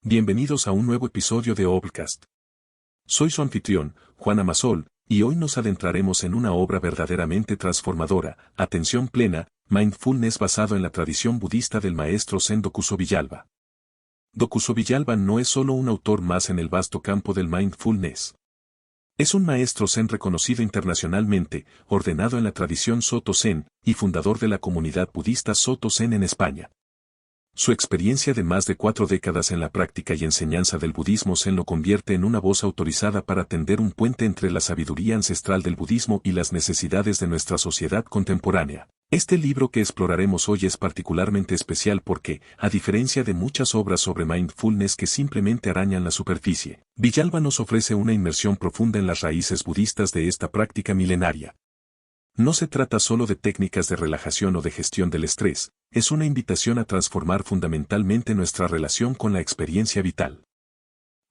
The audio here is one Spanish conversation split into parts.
Bienvenidos a un nuevo episodio de Obcast. Soy su anfitrión, Juan Amasol, y hoy nos adentraremos en una obra verdaderamente transformadora, Atención Plena, Mindfulness basado en la tradición budista del maestro Zen Dokuso Villalba. Dokuso Villalba no es solo un autor más en el vasto campo del mindfulness. Es un maestro Zen reconocido internacionalmente, ordenado en la tradición Soto Zen, y fundador de la comunidad budista Soto Zen en España. Su experiencia de más de 4 décadas en la práctica y enseñanza del budismo Zen lo convierte en una voz autorizada para tender un puente entre la sabiduría ancestral del budismo y las necesidades de nuestra sociedad contemporánea. Este libro que exploraremos hoy es particularmente especial porque, a diferencia de muchas obras sobre mindfulness que simplemente arañan la superficie, Villalba nos ofrece una inmersión profunda en las raíces budistas de esta práctica milenaria. No se trata solo de técnicas de relajación o de gestión del estrés, es una invitación a transformar fundamentalmente nuestra relación con la experiencia vital.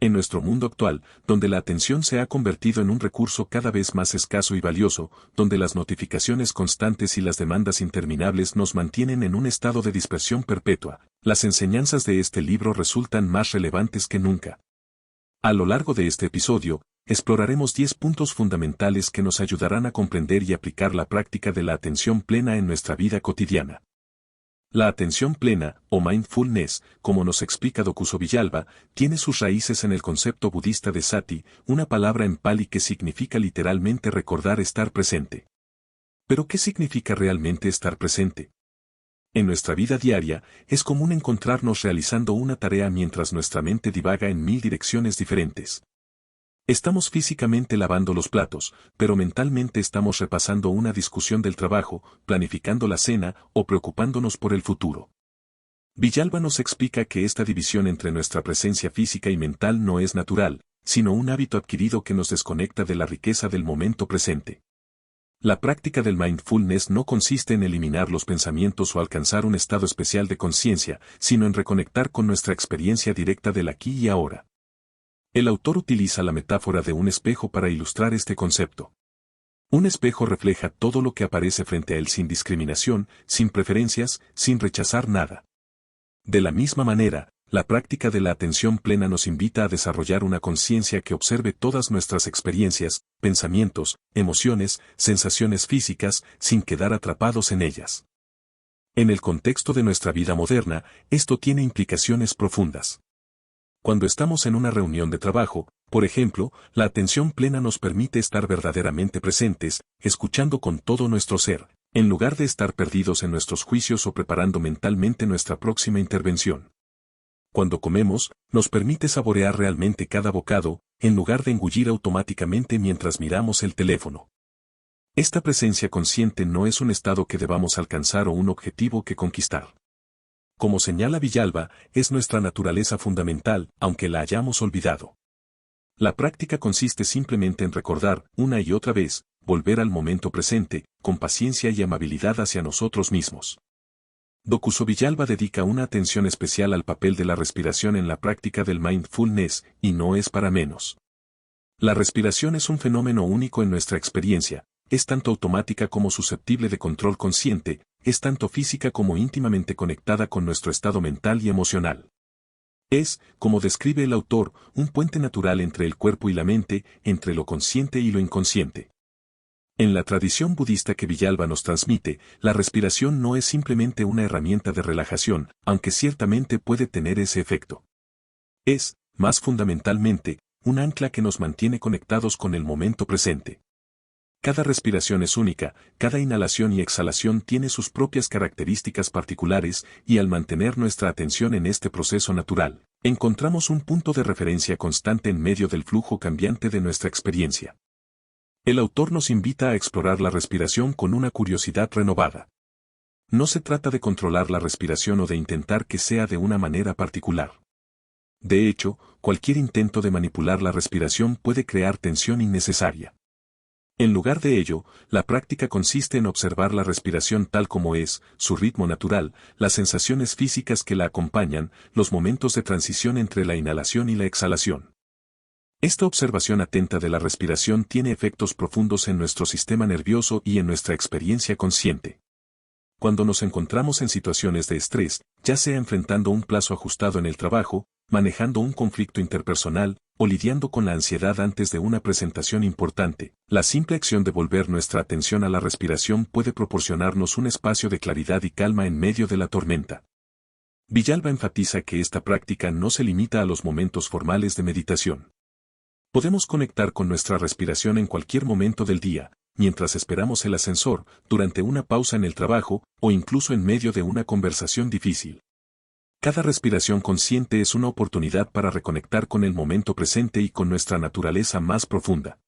En nuestro mundo actual, donde la atención se ha convertido en un recurso cada vez más escaso y valioso, donde las notificaciones constantes y las demandas interminables nos mantienen en un estado de dispersión perpetua, las enseñanzas de este libro resultan más relevantes que nunca. A lo largo de este episodio, exploraremos 10 puntos fundamentales que nos ayudarán a comprender y aplicar la práctica de la atención plena en nuestra vida cotidiana. La atención plena, o mindfulness, como nos explica Dokuso Villalba, tiene sus raíces en el concepto budista de sati, una palabra en pali que significa literalmente recordar estar presente. ¿Pero qué significa realmente estar presente? En nuestra vida diaria, es común encontrarnos realizando una tarea mientras nuestra mente divaga en 1000 direcciones diferentes. Estamos físicamente lavando los platos, pero mentalmente estamos repasando una discusión del trabajo, planificando la cena o preocupándonos por el futuro. Villalba nos explica que esta división entre nuestra presencia física y mental no es natural, sino un hábito adquirido que nos desconecta de la riqueza del momento presente. La práctica del mindfulness no consiste en eliminar los pensamientos o alcanzar un estado especial de conciencia, sino en reconectar con nuestra experiencia directa del aquí y ahora. El autor utiliza la metáfora de un espejo para ilustrar este concepto. Un espejo refleja todo lo que aparece frente a él sin discriminación, sin preferencias, sin rechazar nada. De la misma manera, la práctica de la atención plena nos invita a desarrollar una conciencia que observe todas nuestras experiencias, pensamientos, emociones, sensaciones físicas, sin quedar atrapados en ellas. En el contexto de nuestra vida moderna, esto tiene implicaciones profundas. Cuando estamos en una reunión de trabajo, por ejemplo, la atención plena nos permite estar verdaderamente presentes, escuchando con todo nuestro ser, en lugar de estar perdidos en nuestros juicios o preparando mentalmente nuestra próxima intervención. Cuando comemos, nos permite saborear realmente cada bocado, en lugar de engullir automáticamente mientras miramos el teléfono. Esta presencia consciente no es un estado que debamos alcanzar o un objetivo que conquistar. Como señala Villalba, es nuestra naturaleza fundamental, aunque la hayamos olvidado. La práctica consiste simplemente en recordar, una y otra vez, volver al momento presente, con paciencia y amabilidad hacia nosotros mismos. Dokuso Villalba dedica una atención especial al papel de la respiración en la práctica del mindfulness, y no es para menos. La respiración es un fenómeno único en nuestra experiencia, es tanto automática como susceptible de control consciente, es tanto física como íntimamente conectada con nuestro estado mental y emocional. Es, como describe el autor, un puente natural entre el cuerpo y la mente, entre lo consciente y lo inconsciente. En la tradición budista que Villalba nos transmite, la respiración no es simplemente una herramienta de relajación, aunque ciertamente puede tener ese efecto. Es, más fundamentalmente, un ancla que nos mantiene conectados con el momento presente. Cada respiración es única, cada inhalación y exhalación tiene sus propias características particulares, y al mantener nuestra atención en este proceso natural, encontramos un punto de referencia constante en medio del flujo cambiante de nuestra experiencia. El autor nos invita a explorar la respiración con una curiosidad renovada. No se trata de controlar la respiración o de intentar que sea de una manera particular. De hecho, cualquier intento de manipular la respiración puede crear tensión innecesaria. En lugar de ello, la práctica consiste en observar la respiración tal como es, su ritmo natural, las sensaciones físicas que la acompañan, los momentos de transición entre la inhalación y la exhalación. Esta observación atenta de la respiración tiene efectos profundos en nuestro sistema nervioso y en nuestra experiencia consciente. Cuando nos encontramos en situaciones de estrés, ya sea enfrentando un plazo ajustado en el trabajo, manejando un conflicto interpersonal, o lidiando con la ansiedad antes de una presentación importante. La simple acción de volver nuestra atención a la respiración puede proporcionarnos un espacio de claridad y calma en medio de la tormenta. Villalba enfatiza que esta práctica no se limita a los momentos formales de meditación. Podemos conectar con nuestra respiración en cualquier momento del día, mientras esperamos el ascensor, durante una pausa en el trabajo, o incluso en medio de una conversación difícil. Cada respiración consciente es una oportunidad para reconectar con el momento presente y con nuestra naturaleza más profunda.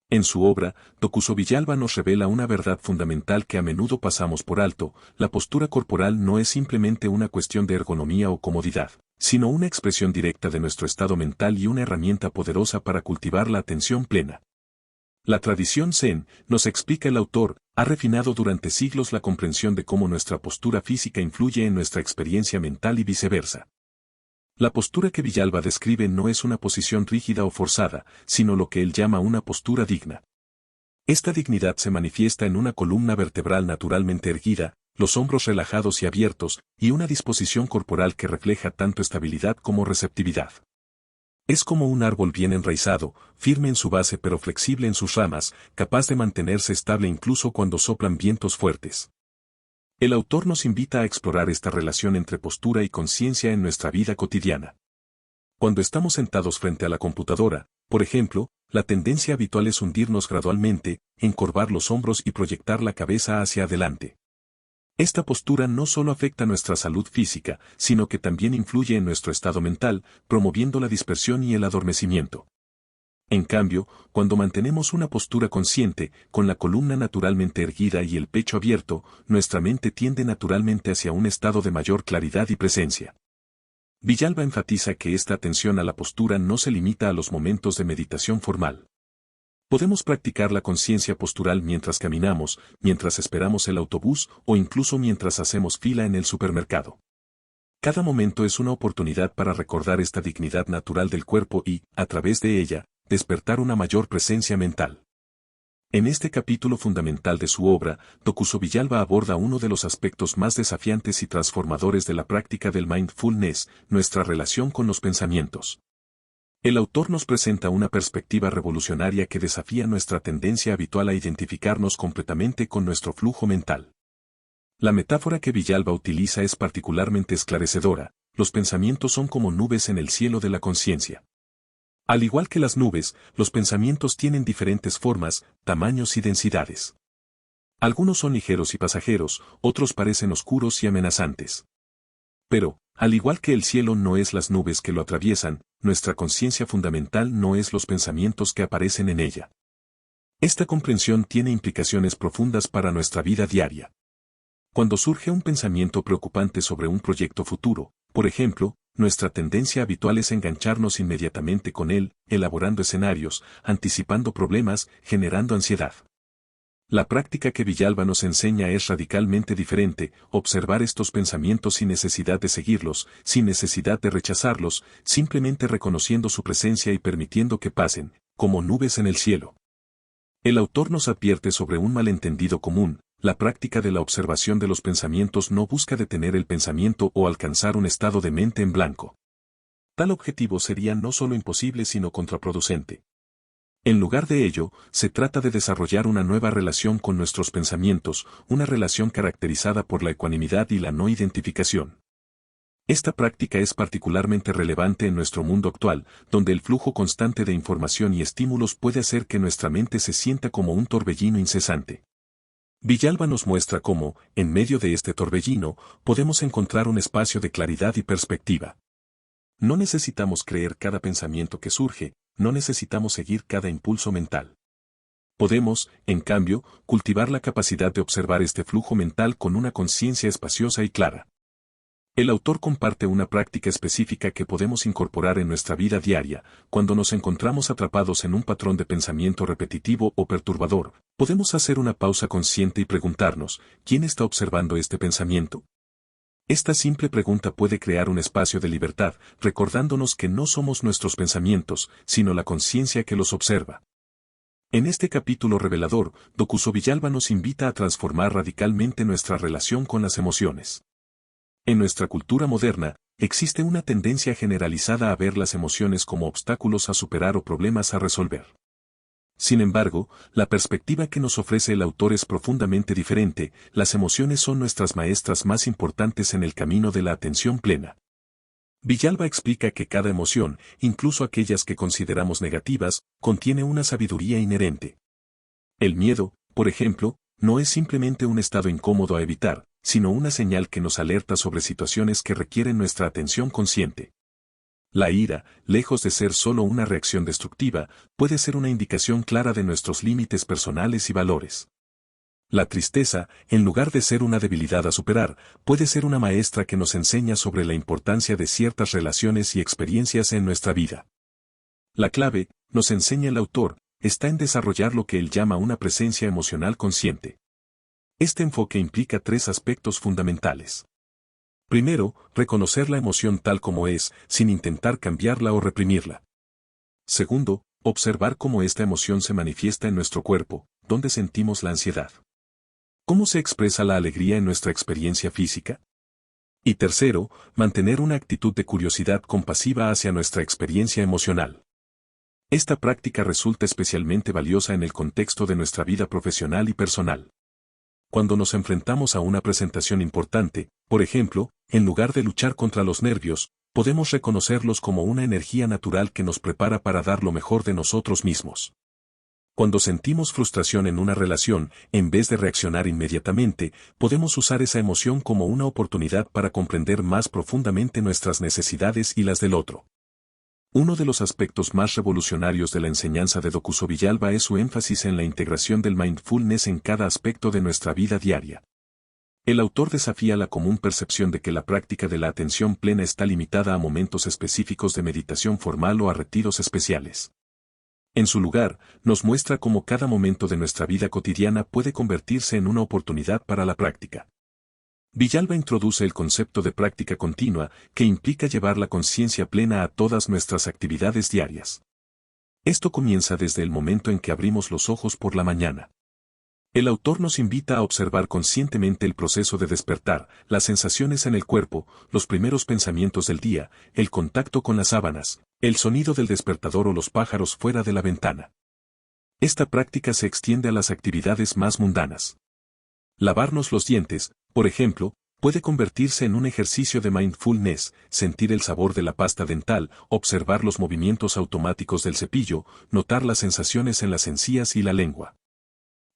En su obra, Dokuso Villalba nos revela una verdad fundamental que a menudo pasamos por alto: la postura corporal no es simplemente una cuestión de ergonomía o comodidad, sino una expresión directa de nuestro estado mental y una herramienta poderosa para cultivar la atención plena. La tradición Zen, nos explica el autor, ha refinado durante siglos la comprensión de cómo nuestra postura física influye en nuestra experiencia mental y viceversa. La postura que Villalba describe no es una posición rígida o forzada, sino lo que él llama una postura digna. Esta dignidad se manifiesta en una columna vertebral naturalmente erguida, los hombros relajados y abiertos, y una disposición corporal que refleja tanto estabilidad como receptividad. Es como un árbol bien enraizado, firme en su base pero flexible en sus ramas, capaz de mantenerse estable incluso cuando soplan vientos fuertes. El autor nos invita a explorar esta relación entre postura y conciencia en nuestra vida cotidiana. Cuando estamos sentados frente a la computadora, por ejemplo, la tendencia habitual es hundirnos gradualmente, encorvar los hombros y proyectar la cabeza hacia adelante. Esta postura no solo afecta nuestra salud física, sino que también influye en nuestro estado mental, promoviendo la dispersión y el adormecimiento. En cambio, cuando mantenemos una postura consciente, con la columna naturalmente erguida y el pecho abierto, nuestra mente tiende naturalmente hacia un estado de mayor claridad y presencia. Villalba enfatiza que esta atención a la postura no se limita a los momentos de meditación formal. Podemos practicar la conciencia postural mientras caminamos, mientras esperamos el autobús o incluso mientras hacemos fila en el supermercado. Cada momento es una oportunidad para recordar esta dignidad natural del cuerpo y, a través de ella, despertar una mayor presencia mental. En este capítulo fundamental de su obra, Dokuso Villalba aborda uno de los aspectos más desafiantes y transformadores de la práctica del mindfulness, nuestra relación con los pensamientos. El autor nos presenta una perspectiva revolucionaria que desafía nuestra tendencia habitual a identificarnos completamente con nuestro flujo mental. La metáfora que Villalba utiliza es particularmente esclarecedora: los pensamientos son como nubes en el cielo de la conciencia. Al igual que las nubes, los pensamientos tienen diferentes formas, tamaños y densidades. Algunos son ligeros y pasajeros, otros parecen oscuros y amenazantes. Pero, al igual que el cielo no es las nubes que lo atraviesan, nuestra conciencia fundamental no es los pensamientos que aparecen en ella. Esta comprensión tiene implicaciones profundas para nuestra vida diaria. Cuando surge un pensamiento preocupante sobre un proyecto futuro, por ejemplo, nuestra tendencia habitual es engancharnos inmediatamente con él, elaborando escenarios, anticipando problemas, generando ansiedad. La práctica que Villalba nos enseña es radicalmente diferente: observar estos pensamientos sin necesidad de seguirlos, sin necesidad de rechazarlos, simplemente reconociendo su presencia y permitiendo que pasen, como nubes en el cielo. El autor nos advierte sobre un malentendido común: la práctica de la observación de los pensamientos no busca detener el pensamiento o alcanzar un estado de mente en blanco. Tal objetivo sería no solo imposible sino contraproducente. En lugar de ello, se trata de desarrollar una nueva relación con nuestros pensamientos, una relación caracterizada por la ecuanimidad y la no identificación. Esta práctica es particularmente relevante en nuestro mundo actual, donde el flujo constante de información y estímulos puede hacer que nuestra mente se sienta como un torbellino incesante. Villalba nos muestra cómo, en medio de este torbellino, podemos encontrar un espacio de claridad y perspectiva. No necesitamos creer cada pensamiento que surge, no necesitamos seguir cada impulso mental. Podemos, en cambio, cultivar la capacidad de observar este flujo mental con una conciencia espaciosa y clara. El autor comparte una práctica específica que podemos incorporar en nuestra vida diaria. Cuando nos encontramos atrapados en un patrón de pensamiento repetitivo o perturbador, podemos hacer una pausa consciente y preguntarnos: ¿quién está observando este pensamiento? Esta simple pregunta puede crear un espacio de libertad, recordándonos que no somos nuestros pensamientos, sino la conciencia que los observa. En este capítulo revelador, Dokuso Villalba nos invita a transformar radicalmente nuestra relación con las emociones. En nuestra cultura moderna, existe una tendencia generalizada a ver las emociones como obstáculos a superar o problemas a resolver. Sin embargo, la perspectiva que nos ofrece el autor es profundamente diferente. Las emociones son nuestras maestras más importantes en el camino de la atención plena. Villalba explica que cada emoción, incluso aquellas que consideramos negativas, contiene una sabiduría inherente. El miedo, por ejemplo, no es simplemente un estado incómodo a evitar, sino una señal que nos alerta sobre situaciones que requieren nuestra atención consciente. La ira, lejos de ser solo una reacción destructiva, puede ser una indicación clara de nuestros límites personales y valores. La tristeza, en lugar de ser una debilidad a superar, puede ser una maestra que nos enseña sobre la importancia de ciertas relaciones y experiencias en nuestra vida. La clave, nos enseña el autor, está en desarrollar lo que él llama una presencia emocional consciente. Este enfoque implica tres aspectos fundamentales. Primero, reconocer la emoción tal como es, sin intentar cambiarla o reprimirla. Segundo, observar cómo esta emoción se manifiesta en nuestro cuerpo, donde sentimos la ansiedad. ¿Cómo se expresa la alegría en nuestra experiencia física? Y tercero, mantener una actitud de curiosidad compasiva hacia nuestra experiencia emocional. Esta práctica resulta especialmente valiosa en el contexto de nuestra vida profesional y personal. Cuando nos enfrentamos a una presentación importante, por ejemplo, en lugar de luchar contra los nervios, podemos reconocerlos como una energía natural que nos prepara para dar lo mejor de nosotros mismos. Cuando sentimos frustración en una relación, en vez de reaccionar inmediatamente, podemos usar esa emoción como una oportunidad para comprender más profundamente nuestras necesidades y las del otro. Uno de los aspectos más revolucionarios de la enseñanza de Dokuso Villalba es su énfasis en la integración del mindfulness en cada aspecto de nuestra vida diaria. El autor desafía la común percepción de que la práctica de la atención plena está limitada a momentos específicos de meditación formal o a retiros especiales. En su lugar, nos muestra cómo cada momento de nuestra vida cotidiana puede convertirse en una oportunidad para la práctica. Villalba introduce el concepto de práctica continua, que implica llevar la conciencia plena a todas nuestras actividades diarias. Esto comienza desde el momento en que abrimos los ojos por la mañana. El autor nos invita a observar conscientemente el proceso de despertar, las sensaciones en el cuerpo, los primeros pensamientos del día, el contacto con las sábanas, el sonido del despertador o los pájaros fuera de la ventana. Esta práctica se extiende a las actividades más mundanas. Lavarnos los dientes, por ejemplo, puede convertirse en un ejercicio de mindfulness, sentir el sabor de la pasta dental, observar los movimientos automáticos del cepillo, notar las sensaciones en las encías y la lengua.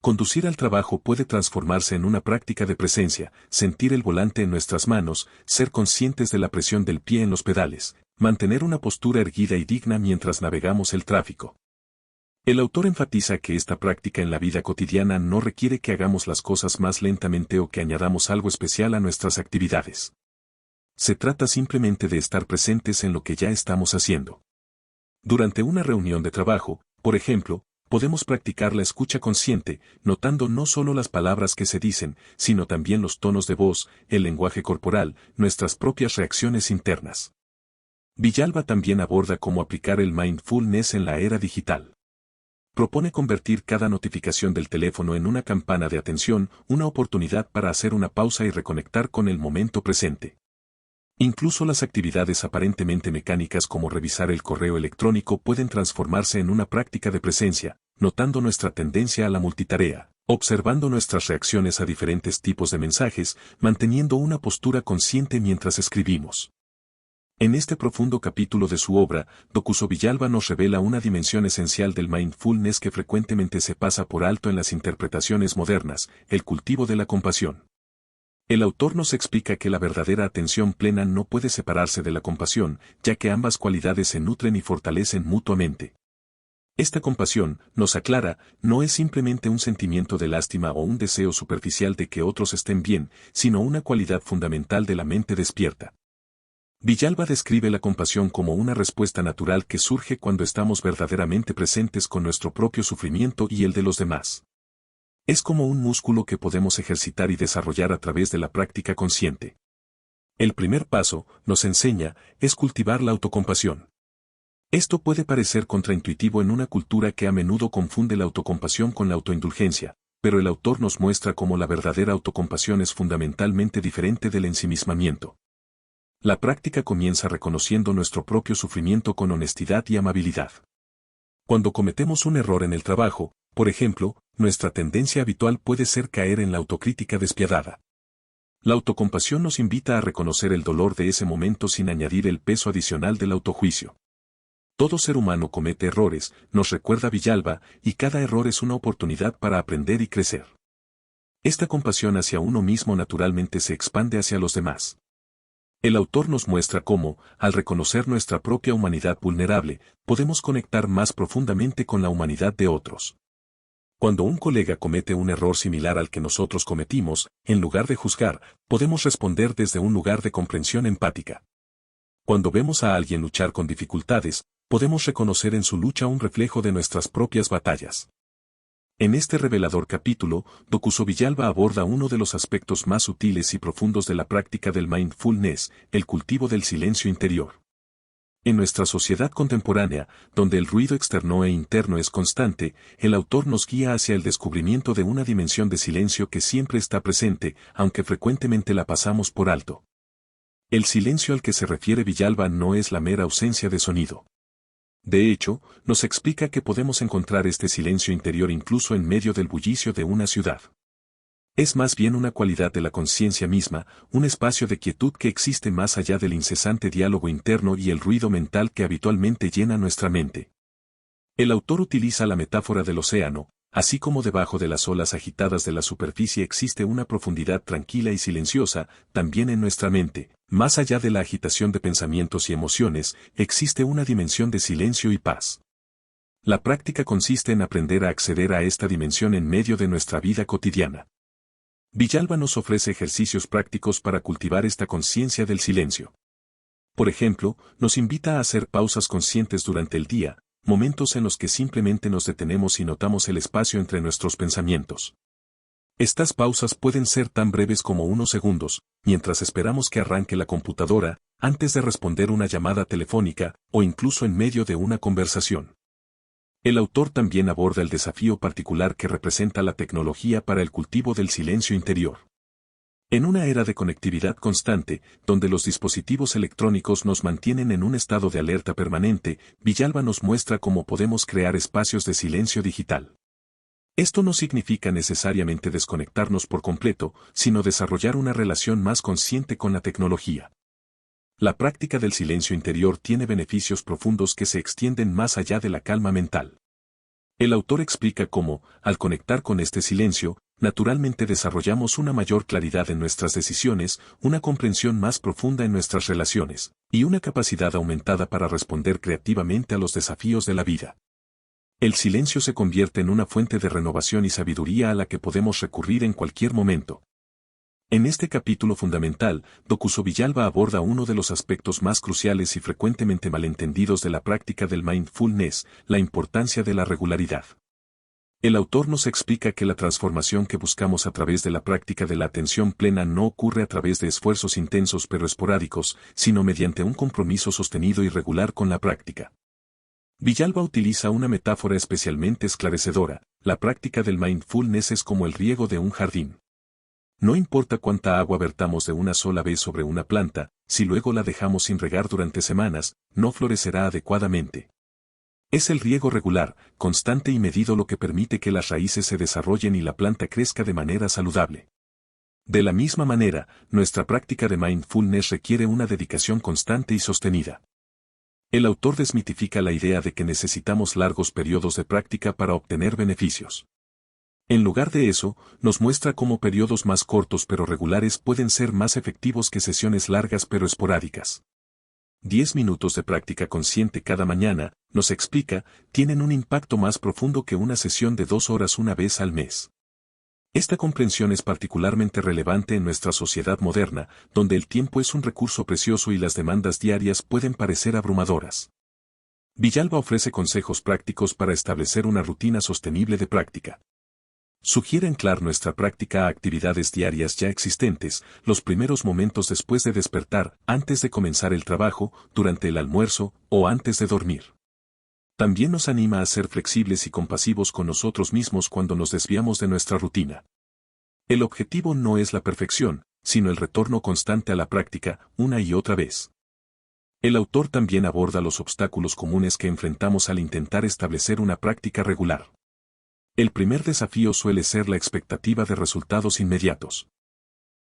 Conducir al trabajo puede transformarse en una práctica de presencia, sentir el volante en nuestras manos, ser conscientes de la presión del pie en los pedales, mantener una postura erguida y digna mientras navegamos el tráfico. El autor enfatiza que esta práctica en la vida cotidiana no requiere que hagamos las cosas más lentamente o que añadamos algo especial a nuestras actividades. Se trata simplemente de estar presentes en lo que ya estamos haciendo. Durante una reunión de trabajo, por ejemplo, podemos practicar la escucha consciente, notando no solo las palabras que se dicen, sino también los tonos de voz, el lenguaje corporal, nuestras propias reacciones internas. Villalba también aborda cómo aplicar el mindfulness en la era digital. Propone convertir cada notificación del teléfono en una campana de atención, una oportunidad para hacer una pausa y reconectar con el momento presente. Incluso las actividades aparentemente mecánicas como revisar el correo electrónico pueden transformarse en una práctica de presencia, notando nuestra tendencia a la multitarea, observando nuestras reacciones a diferentes tipos de mensajes, manteniendo una postura consciente mientras escribimos. En este profundo capítulo de su obra, Dokuso Villalba nos revela una dimensión esencial del mindfulness que frecuentemente se pasa por alto en las interpretaciones modernas, el cultivo de la compasión. El autor nos explica que la verdadera atención plena no puede separarse de la compasión, ya que ambas cualidades se nutren y fortalecen mutuamente. Esta compasión, nos aclara, no es simplemente un sentimiento de lástima o un deseo superficial de que otros estén bien, sino una cualidad fundamental de la mente despierta. Villalba describe la compasión como una respuesta natural que surge cuando estamos verdaderamente presentes con nuestro propio sufrimiento y el de los demás. Es como un músculo que podemos ejercitar y desarrollar a través de la práctica consciente. El primer paso, nos enseña, es cultivar la autocompasión. Esto puede parecer contraintuitivo en una cultura que a menudo confunde la autocompasión con la autoindulgencia, pero el autor nos muestra cómo la verdadera autocompasión es fundamentalmente diferente del ensimismamiento. La práctica comienza reconociendo nuestro propio sufrimiento con honestidad y amabilidad. Cuando cometemos un error en el trabajo, por ejemplo, nuestra tendencia habitual puede ser caer en la autocrítica despiadada. La autocompasión nos invita a reconocer el dolor de ese momento sin añadir el peso adicional del autojuicio. Todo ser humano comete errores, nos recuerda Villalba, y cada error es una oportunidad para aprender y crecer. Esta compasión hacia uno mismo naturalmente se expande hacia los demás. El autor nos muestra cómo, al reconocer nuestra propia humanidad vulnerable, podemos conectar más profundamente con la humanidad de otros. Cuando un colega comete un error similar al que nosotros cometimos, en lugar de juzgar, podemos responder desde un lugar de comprensión empática. Cuando vemos a alguien luchar con dificultades, podemos reconocer en su lucha un reflejo de nuestras propias batallas. En este revelador capítulo, Dokuso Villalba aborda uno de los aspectos más sutiles y profundos de la práctica del mindfulness, el cultivo del silencio interior. En nuestra sociedad contemporánea, donde el ruido externo e interno es constante, el autor nos guía hacia el descubrimiento de una dimensión de silencio que siempre está presente, aunque frecuentemente la pasamos por alto. El silencio al que se refiere Villalba no es la mera ausencia de sonido. De hecho, nos explica que podemos encontrar este silencio interior incluso en medio del bullicio de una ciudad. Es más bien una cualidad de la conciencia misma, un espacio de quietud que existe más allá del incesante diálogo interno y el ruido mental que habitualmente llena nuestra mente. El autor utiliza la metáfora del océano, así como debajo de las olas agitadas de la superficie existe una profundidad tranquila y silenciosa, también en nuestra mente, más allá de la agitación de pensamientos y emociones, existe una dimensión de silencio y paz. La práctica consiste en aprender a acceder a esta dimensión en medio de nuestra vida cotidiana. Villalba nos ofrece ejercicios prácticos para cultivar esta conciencia del silencio. Por ejemplo, nos invita a hacer pausas conscientes durante el día, momentos en los que simplemente nos detenemos y notamos el espacio entre nuestros pensamientos. Estas pausas pueden ser tan breves como unos segundos, mientras esperamos que arranque la computadora, antes de responder una llamada telefónica, o incluso en medio de una conversación. El autor también aborda el desafío particular que representa la tecnología para el cultivo del silencio interior. En una era de conectividad constante, donde los dispositivos electrónicos nos mantienen en un estado de alerta permanente, Villalba nos muestra cómo podemos crear espacios de silencio digital. Esto no significa necesariamente desconectarnos por completo, sino desarrollar una relación más consciente con la tecnología. La práctica del silencio interior tiene beneficios profundos que se extienden más allá de la calma mental. El autor explica cómo, al conectar con este silencio, naturalmente desarrollamos una mayor claridad en nuestras decisiones, una comprensión más profunda en nuestras relaciones, y una capacidad aumentada para responder creativamente a los desafíos de la vida. El silencio se convierte en una fuente de renovación y sabiduría a la que podemos recurrir en cualquier momento. En este capítulo fundamental, Dokuso Villalba aborda uno de los aspectos más cruciales y frecuentemente malentendidos de la práctica del mindfulness, la importancia de la regularidad. El autor nos explica que la transformación que buscamos a través de la práctica de la atención plena no ocurre a través de esfuerzos intensos pero esporádicos, sino mediante un compromiso sostenido y regular con la práctica. Villalba utiliza una metáfora especialmente esclarecedora: la práctica del mindfulness es como el riego de un jardín. No importa cuánta agua vertamos de una sola vez sobre una planta, si luego la dejamos sin regar durante semanas, no florecerá adecuadamente. Es el riego regular, constante y medido lo que permite que las raíces se desarrollen y la planta crezca de manera saludable. De la misma manera, nuestra práctica de mindfulness requiere una dedicación constante y sostenida. El autor desmitifica la idea de que necesitamos largos periodos de práctica para obtener beneficios. En lugar de eso, nos muestra cómo periodos más cortos pero regulares pueden ser más efectivos que sesiones largas pero esporádicas. 10 minutos de práctica consciente cada mañana, nos explica, tienen un impacto más profundo que una sesión de 2 horas una vez al mes. Esta comprensión es particularmente relevante en nuestra sociedad moderna, donde el tiempo es un recurso precioso y las demandas diarias pueden parecer abrumadoras. Villalba ofrece consejos prácticos para establecer una rutina sostenible de práctica. Sugiere anclar nuestra práctica a actividades diarias ya existentes, los primeros momentos después de despertar, antes de comenzar el trabajo, durante el almuerzo, o antes de dormir. También nos anima a ser flexibles y compasivos con nosotros mismos cuando nos desviamos de nuestra rutina. El objetivo no es la perfección, sino el retorno constante a la práctica, una y otra vez. El autor también aborda los obstáculos comunes que enfrentamos al intentar establecer una práctica regular. El primer desafío suele ser la expectativa de resultados inmediatos.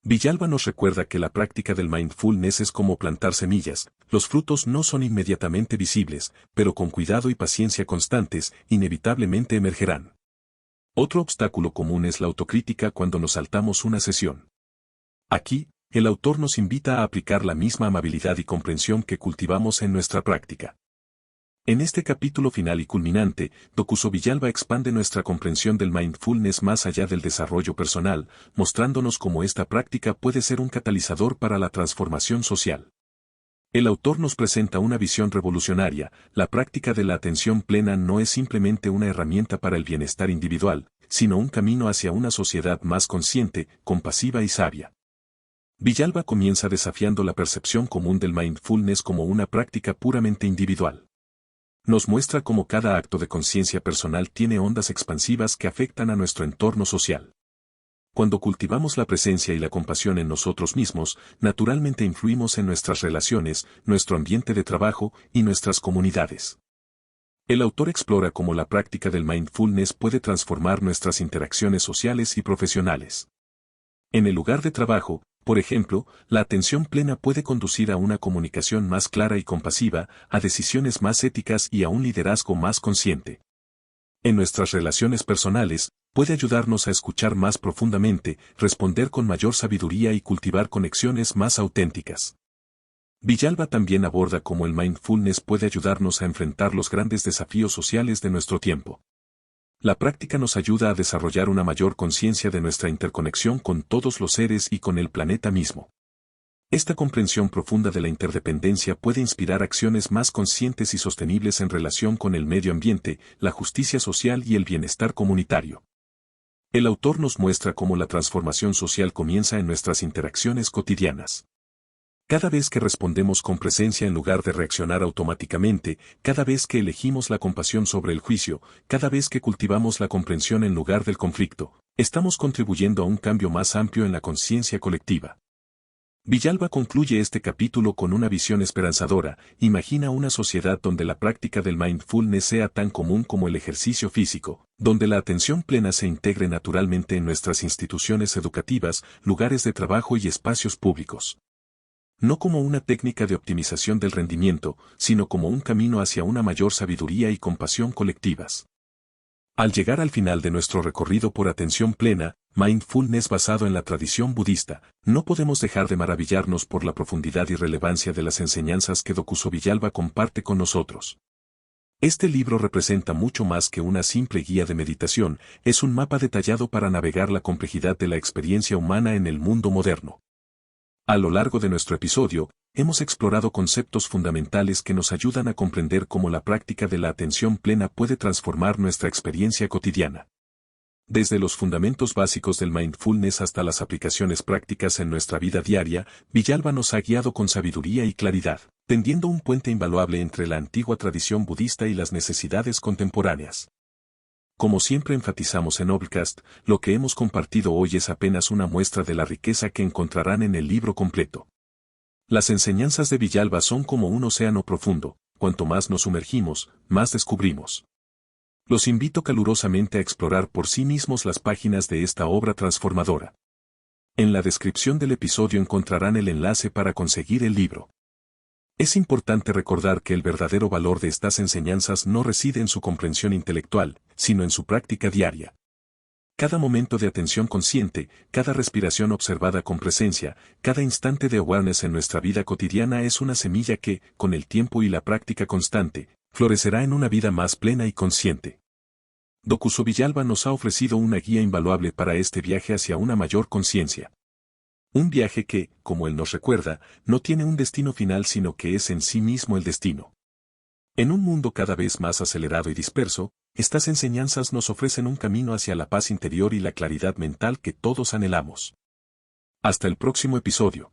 Villalba nos recuerda que la práctica del mindfulness es como plantar semillas, los frutos no son inmediatamente visibles, pero con cuidado y paciencia constantes, inevitablemente emergerán. Otro obstáculo común es la autocrítica cuando nos saltamos una sesión. Aquí, el autor nos invita a aplicar la misma amabilidad y comprensión que cultivamos en nuestra práctica. En este capítulo final y culminante, Dokuso Villalba expande nuestra comprensión del mindfulness más allá del desarrollo personal, mostrándonos cómo esta práctica puede ser un catalizador para la transformación social. El autor nos presenta una visión revolucionaria: la práctica de la atención plena no es simplemente una herramienta para el bienestar individual, sino un camino hacia una sociedad más consciente, compasiva y sabia. Villalba comienza desafiando la percepción común del mindfulness como una práctica puramente individual. Nos muestra cómo cada acto de conciencia personal tiene ondas expansivas que afectan a nuestro entorno social. Cuando cultivamos la presencia y la compasión en nosotros mismos, naturalmente influimos en nuestras relaciones, nuestro ambiente de trabajo y nuestras comunidades. El autor explora cómo la práctica del mindfulness puede transformar nuestras interacciones sociales y profesionales. En el lugar de trabajo, por ejemplo, la atención plena puede conducir a una comunicación más clara y compasiva, a decisiones más éticas y a un liderazgo más consciente. En nuestras relaciones personales, puede ayudarnos a escuchar más profundamente, responder con mayor sabiduría y cultivar conexiones más auténticas. Villalba también aborda cómo el mindfulness puede ayudarnos a enfrentar los grandes desafíos sociales de nuestro tiempo. La práctica nos ayuda a desarrollar una mayor conciencia de nuestra interconexión con todos los seres y con el planeta mismo. Esta comprensión profunda de la interdependencia puede inspirar acciones más conscientes y sostenibles en relación con el medio ambiente, la justicia social y el bienestar comunitario. El autor nos muestra cómo la transformación social comienza en nuestras interacciones cotidianas. Cada vez que respondemos con presencia en lugar de reaccionar automáticamente, cada vez que elegimos la compasión sobre el juicio, cada vez que cultivamos la comprensión en lugar del conflicto, estamos contribuyendo a un cambio más amplio en la conciencia colectiva. Villalba concluye este capítulo con una visión esperanzadora: imagina una sociedad donde la práctica del mindfulness sea tan común como el ejercicio físico, donde la atención plena se integre naturalmente en nuestras instituciones educativas, lugares de trabajo y espacios públicos. No como una técnica de optimización del rendimiento, sino como un camino hacia una mayor sabiduría y compasión colectivas. Al llegar al final de nuestro recorrido por atención plena, mindfulness basado en la tradición budista, no podemos dejar de maravillarnos por la profundidad y relevancia de las enseñanzas que Dokuso Villalba comparte con nosotros. Este libro representa mucho más que una simple guía de meditación, es un mapa detallado para navegar la complejidad de la experiencia humana en el mundo moderno. A lo largo de nuestro episodio, hemos explorado conceptos fundamentales que nos ayudan a comprender cómo la práctica de la atención plena puede transformar nuestra experiencia cotidiana. Desde los fundamentos básicos del mindfulness hasta las aplicaciones prácticas en nuestra vida diaria, Villalba nos ha guiado con sabiduría y claridad, tendiendo un puente invaluable entre la antigua tradición budista y las necesidades contemporáneas. Como siempre enfatizamos en Obcast, lo que hemos compartido hoy es apenas una muestra de la riqueza que encontrarán en el libro completo. Las enseñanzas de Villalba son como un océano profundo: cuanto más nos sumergimos, más descubrimos. Los invito calurosamente a explorar por sí mismos las páginas de esta obra transformadora. En la descripción del episodio encontrarán el enlace para conseguir el libro. Es importante recordar que el verdadero valor de estas enseñanzas no reside en su comprensión intelectual, sino en su práctica diaria. Cada momento de atención consciente, cada respiración observada con presencia, cada instante de awareness en nuestra vida cotidiana es una semilla que, con el tiempo y la práctica constante, florecerá en una vida más plena y consciente. Dokuso Villalba nos ha ofrecido una guía invaluable para este viaje hacia una mayor conciencia. Un viaje que, como él nos recuerda, no tiene un destino final sino que es en sí mismo el destino. En un mundo cada vez más acelerado y disperso, estas enseñanzas nos ofrecen un camino hacia la paz interior y la claridad mental que todos anhelamos. Hasta el próximo episodio.